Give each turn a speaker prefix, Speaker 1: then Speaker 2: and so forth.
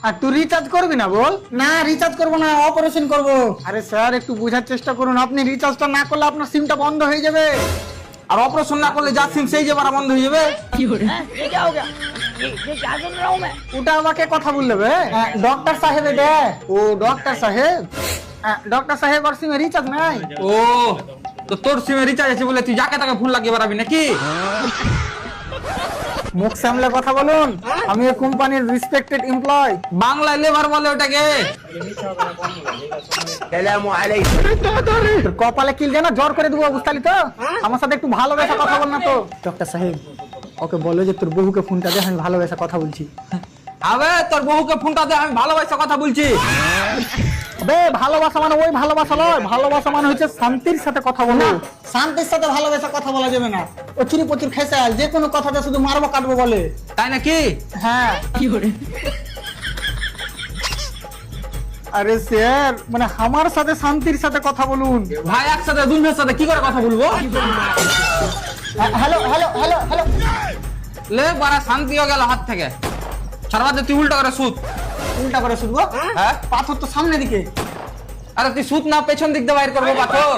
Speaker 1: আর তুই রিচার্জ করবি না বল?
Speaker 2: না রিচার্জ করবো না, অপারেশন করবো।
Speaker 1: আরে স্যার একটু বোঝার চেষ্টা করুন, আপনি রিচার্জটা না করলে আপনার সিমটা বন্ধ হয়ে যাবে।
Speaker 3: আর অপারেশন না করলে যা সিম সেই যে বারা বন্ধ হয়ে যাবে।
Speaker 4: ये क्या हो गया? ये क्या सुन रहा हूँ मैं?
Speaker 1: ওটা আমাকে কথা বললে বে।
Speaker 2: ডক্টর সাহেব এটা।
Speaker 1: ও ডক্টর সাহেব, ডক্টর সাহেব আর সিমে রিচার্জ নাই।
Speaker 3: ও তো তোর সিমে রিচার্জ আছে বলে তুই যাকে তাকে ফোন লাগিয়ে বেড়াবি নাকি?
Speaker 1: মুখ সামলে কথা বলুন, আমি এই কোম্পানির রেসপেক্টেড এমপ্লয়।
Speaker 3: বাংলায় লেবার বলে ওটাকে।
Speaker 1: তোর কপালে কিল দেনা জ্বর করে দেবো, বুঝতালি তো? আমার সাথে একটু ভালোবেসে কথা বল না তো। ডক্টর সাহেব ওকে বলো যে তোর বহুকে ফোনটা দে, আমি ভালোবেসে কথা বলছি।
Speaker 3: আবে তোর বহুকে ফোনটা দে, আমি ভালোবাসা কথা বলছি।
Speaker 1: বে ভালোবাসা মানে ওই ভালোবাসা নয়, ভালোবাসা মানে হচ্ছে শান্তির সাথে কথা বলো।
Speaker 2: শান্তির সাথে ভালোবেসে কথা বলা যাবে না। প্রচুর প্রচুর খেসা, যে কোনো কথাতে শুধু মারবো কাটবো বলে।
Speaker 3: তাই নাকি?
Speaker 1: হ্যাঁ আরে স্যার মানে আমার সাথে শান্তির সাথে কথা বলুন।
Speaker 3: ভাই একসাথে দুজনের সাথে কি করে কথা বলবো?
Speaker 2: Hello hello hello hello.
Speaker 3: লে বারা শান্তি হয়ে গেল হাত থেকে। সারবাদে তুই উল্টা করে সুত।
Speaker 2: উল্টা করে শুনবো?
Speaker 3: হ্যাঁ
Speaker 2: পাথর তো সামনে দিকে।
Speaker 3: আরে তুই সুত না পেছন দিক দিয়ে বাইর করবো পাথর।